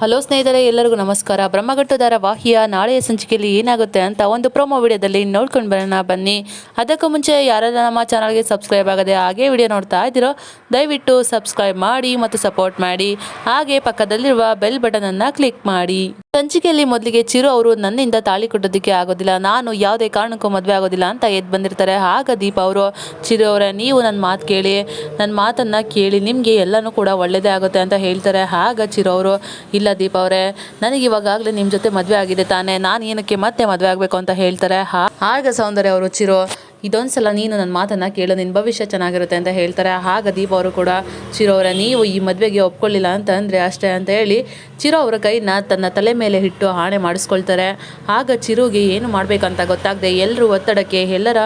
Hello ಸ್ನೇಹಿತರೆ, ಎಲ್ಲರಿಗೂ ನಮಸ್ಕಾರ. ಬ್ರಹ್ಮಗಟ್ಟು ಧಾರಾವಾಹಿಯ ನಾಳೆಯ ಸಂಚಿಕೆಯಲ್ಲಿ ಏನಾಗುತ್ತೆ ಅಂತ ಒಂದು ಪ್ರೊಮೋ ವಿಡಿಯೋದಲ್ಲಿ ನೋಡ್ಕೊಂಡು ಬರೋಣ ಬನ್ನಿ. ಅದಕ್ಕೂ ಮುಂಚೆ ಯಾರೆಲ್ಲ ನಮ್ಮ ಚಾನಲ್ಗೆ ಸಬ್ಸ್ಕ್ರೈಬ್ ಆಗದೆ ಹಾಗೆ ವಿಡಿಯೋ ನೋಡ್ತಾ ಇದ್ದೀರೋ ದಯವಿಟ್ಟು ಸಬ್ಸ್ಕ್ರೈಬ್ ಮಾಡಿ ಮತ್ತು ಸಪೋರ್ಟ್ ಮಾಡಿ. ಹಾಗೆ ಪಕ್ಕದಲ್ಲಿರುವ ಬೆಲ್ ಬಟನನ್ನು ಕ್ಲಿಕ್ ಮಾಡಿ. ಸಂಚಿಕೆಯಲ್ಲಿ ಮೊದಲಿಗೆ ಚಿರು ಅವರು ನನ್ನಿಂದ ತಾಳಿ ಕಟ್ಟೋದಕ್ಕೆ ಆಗೋದಿಲ್ಲ, ನಾನು ಯಾವುದೇ ಕಾರಣಕ್ಕೂ ಮದುವೆ ಆಗೋದಿಲ್ಲ ಅಂತ ಎದ್ದು ಬಂದಿರ್ತಾರೆ. ಆಗ ದೀಪ ಅವರು, ಚಿರು ಅವರೇ, ನೀವು ನನ್ನ ಮಾತು ಕೇಳಿ, ನನ್ನ ಮಾತನ್ನು ಕೇಳಿ, ನಿಮಗೆ ಎಲ್ಲನೂ ಕೂಡ ಒಳ್ಳೆಯದೇ ಆಗುತ್ತೆ ಅಂತ ಹೇಳ್ತಾರೆ. ಆಗ ಚಿರು ಅವರು, ಇಲ್ಲ ದೀಪ ಅವರೇ, ನನಗೆ ಇವಾಗಲೇ ನಿಮ್ಮ ಜೊತೆ ಮದುವೆ ಆಗಿದೆ ತಾನೇ, ನಾನು ಏನಕ್ಕೆ ಮತ್ತೆ ಮದುವೆ ಆಗಬೇಕು ಅಂತ ಹೇಳ್ತಾರೆ. ಆಗ ಸೌಂದರ್ಯ ಅವರು, ಚಿರು ಇದೊಂದ್ಸಲ ನೀನು ನನ್ನ ಮಾತನ್ನು ಕೇಳು, ನಿನ್ನ ಭವಿಷ್ಯ ಚೆನ್ನಾಗಿರುತ್ತೆ ಅಂತ ಹೇಳ್ತಾರೆ. ಆಗ ದೀಪ ಅವರು ಕೂಡ, ಚಿರು ಅವರ, ನೀವು ಈ ಮದುವೆಗೆ ಒಪ್ಕೊಳ್ಳಿಲ್ಲ ಅಂತ ಅಂದರೆ ಅಷ್ಟೇ ಅಂತ ಹೇಳಿ ಚಿರು ಅವರ ಕೈನ ತನ್ನ ತಲೆ ಮೇಲೆ ಇಟ್ಟು ಆಣೆ ಮಾಡಿಸ್ಕೊಳ್ತಾರೆ. ಆಗ ಚಿರುಗೆ ಏನು ಮಾಡಬೇಕಂತ ಗೊತ್ತಾಗದೆ ಎಲ್ಲರೂ ಒತ್ತಡಕ್ಕೆ, ಎಲ್ಲರ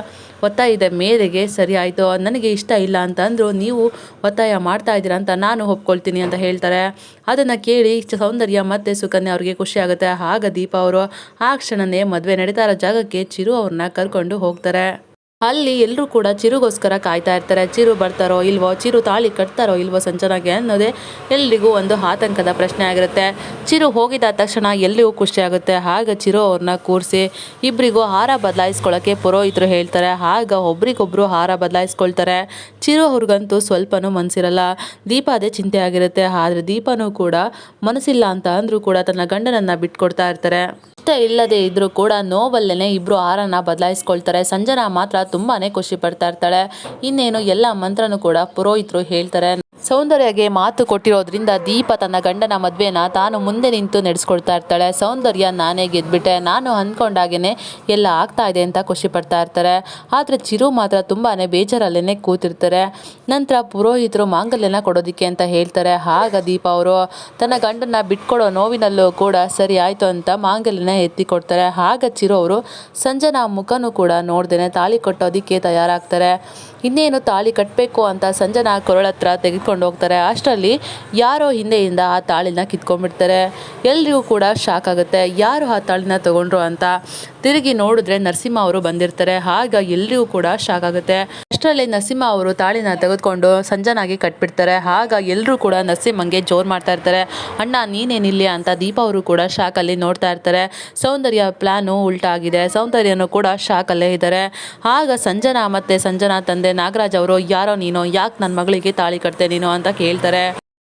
ಒತ್ತಾಯದ ಮೇರೆಗೆ ಸರಿ ಆಯಿತು, ನನಗೆ ಇಷ್ಟ ಇಲ್ಲ ಅಂತ ಅಂದರು, ನೀವು ಒತ್ತಾಯ ಮಾಡ್ತಾ ಇದ್ದೀರಾ ಅಂತ ನಾನು ಒಪ್ಕೊಳ್ತೀನಿ ಅಂತ ಹೇಳ್ತಾರೆ. ಅದನ್ನು ಕೇಳಿ ಸೌಂದರ್ಯ ಮತ್ತು ಸುಕನ್ಯಾ ಅವ್ರಿಗೆ ಖುಷಿ ಆಗುತ್ತೆ. ಆಗ ದೀಪ ಅವರು ಆ ಕ್ಷಣನೇ ಮದುವೆ ನಡೀತಾ ಇರೋ ಜಾಗಕ್ಕೆ ಚಿರು ಅವ್ರನ್ನ ಕರ್ಕೊಂಡು ಹೋಗ್ತಾರೆ. ಅಲ್ಲಿ ಎಲ್ಲರೂ ಕೂಡ ಚಿರುಗೋಸ್ಕರ ಕಾಯ್ತಾ ಇರ್ತಾರೆ. ಚಿರು ಬರ್ತಾರೋ ಇಲ್ವೋ, ಚಿರು ತಾಳಿ ಕಟ್ತಾರೋ ಇಲ್ವೋ ಸಂಜನಾಗೆ ಅನ್ನೋದೇ ಎಲ್ರಿಗೂ ಒಂದು ಆತಂಕದ ಪ್ರಶ್ನೆ ಆಗಿರುತ್ತೆ. ಚಿರು ಹೋಗಿದ ತಕ್ಷಣ ಎಲ್ಲಿಗೂ ಖುಷಿ ಆಗುತ್ತೆ. ಆಗ ಚಿರು ಅವ್ರನ್ನ ಕೂರಿಸಿ ಇಬ್ಬರಿಗೂ ಹಾರ ಬದಲಾಯಿಸ್ಕೊಳ್ಳೋಕ್ಕೆ ಪುರೋಹಿತರು ಹೇಳ್ತಾರೆ. ಆಗ ಒಬ್ರಿಗೊಬ್ರು ಹಾರ ಬದಲಾಯಿಸ್ಕೊಳ್ತಾರೆ. ಚಿರು ಅವ್ರಿಗಂತೂ ಸ್ವಲ್ಪನೂ ಮನಸ್ಸಿರಲ್ಲ. ದೀಪ ಅದೇ ಚಿಂತೆ ಆಗಿರುತ್ತೆ. ಆದರೆ ದೀಪನೂ ಕೂಡ ಮನಸ್ಸಿಲ್ಲ ಅಂತ ಅಂದರೂ ಕೂಡ ತನ್ನ ಗಂಡನನ್ನು ಬಿಟ್ಕೊಡ್ತಾ ಇರ್ತಾರೆ. ಇಷ್ಟ ಇಲ್ಲದೆ ಇದ್ರೂ ಕೂಡ ನೋವಲ್ಲೇ ಇಬ್ಬರು ಹಾರನ ಬದಲಾಯಿಸ್ಕೊಳ್ತಾರೆ. ಸಂಜನಾ ಮಾತ್ರ ತುಂಬಾನೇ ಖುಷಿ ಪಡ್ತಾ ಇರ್ತಾಳೆ. ಇನ್ನೇನು ಎಲ್ಲ ಮಂತ್ರನೂ ಕೂಡ ಪುರೋಹಿತರು ಹೇಳ್ತಾರೆ. ಸೌಂದರ್ಯಗೆ ಮಾತು ಕೊಟ್ಟಿರೋದ್ರಿಂದ ದೀಪ ತನ್ನ ಗಂಡನ ಮದುವೆನ ತಾನು ಮುಂದೆ ನಿಂತು ನಡೆಸ್ಕೊಳ್ತಾ ಇರ್ತಾಳೆ. ಸೌಂದರ್ಯ, ನಾನೇ ಗೆದ್ಬಿಟ್ಟೆ, ನಾನು ಅಂದ್ಕೊಂಡಾಗೇನೆ ಎಲ್ಲ ಆಗ್ತಾ ಇದೆ ಅಂತ ಖುಷಿ ಪಡ್ತಾ ಇರ್ತಾರೆ. ಆದರೆ ಚಿರು ಮಾತ್ರ ತುಂಬಾನೇ ಬೇಜಾರಲ್ಲೇ ಕೂತಿರ್ತಾರೆ. ನಂತರ ಪುರೋಹಿತರು ಮಾಂಗಲ್ಯನ ಕೊಡೋದಿಕ್ಕೆ ಅಂತ ಹೇಳ್ತಾರೆ. ಆಗ ದೀಪ ಅವರು ತನ್ನ ಗಂಡನ ಬಿಟ್ಕೊಡೋ ನೋವಿನಲ್ಲೂ ಕೂಡ ಸರಿ ಆಯಿತು ಅಂತ ಮಾಂಗಲ್ಯನ ಎತ್ತಿ ಕೊಡ್ತಾರೆ. ಆಗ ಚಿರು ಅವರು ಸಂಜನಾ ಮುಖನೂ ಕೂಡ ನೋಡ್ದೇನೆ ತಾಳಿ ಕಟ್ಟೋದಿಕ್ಕೆ ತಯಾರಾಗ್ತಾರೆ. ಇನ್ನೇನು ತಾಳಿ ಕಟ್ಟಬೇಕು ಅಂತ ಸಂಜನಾ ಕೊರಳತ್ರ ತೆಗೆದುಕೊಂಡು ಹೋಗ್ತಾರೆ. ಅಷ್ಟರಲ್ಲಿ ಯಾರೋ ಹಿಂದೆಯಿಂದ ಆ ತಾಳಿನ ಕಿತ್ಕೊಂಡ್ಬಿಡ್ತಾರೆ. ಎಲ್ರಿಗೂ ಕೂಡ ಶಾಕ್ ಆಗುತ್ತೆ, ಯಾರು ಆ ತಾಳಿನ ತಗೊಂಡ್ರು ಅಂತ. ತಿರುಗಿ ನೋಡಿದ್ರೆ ನರಸಿಂಹ ಅವರು ಬಂದಿರ್ತಾರೆ. ಆಗ ಎಲ್ರಿಗೂ ಕೂಡ ಶಾಕ್ ಆಗುತ್ತೆ. ಅಷ್ಟರಲ್ಲಿ ನರಸಿಂಹ ಅವರು ತಾಳಿನ ತೆಗೆದುಕೊಂಡು ಸಂಜನಾಗೆ ಕಟ್ಬಿಡ್ತಾರೆ. ಆಗ ಎಲ್ಲರೂ ಕೂಡ ನರಸಿಂಹಂಗೆ ಜೋರು ಮಾಡ್ತಾ ಇರ್ತಾರೆ. ಅಣ್ಣ ನೀನೇನಿಲ್ಲ ಅಂತ ದೀಪ ಅವರು ಕೂಡ ಶಾಕಲ್ಲಿ ನೋಡ್ತಾ ಇರ್ತಾರೆ. ಸೌಂದರ್ಯ ಪ್ಲಾನು ಉಲ್ಟಾ ಆಗಿದೆ. ಸೌಂದರ್ಯನೂ ಕೂಡ ಶಾಕಲ್ಲೇ ಇದ್ದಾರೆ. ಆಗ ಸಂಜನಾ ಮತ್ತು ಸಂಜನಾ ತಂದೆ ನಾಗರಾಜ್ ಅವರು, ಯಾರೋ ನೀನು, ಯಾಕೆ ನನ್ನ ಮಗಳಿಗೆ ತಾಳಿ ಕಟ್ತೆ ನೀನು ಅಂತ ಕೇಳ್ತಾರೆ.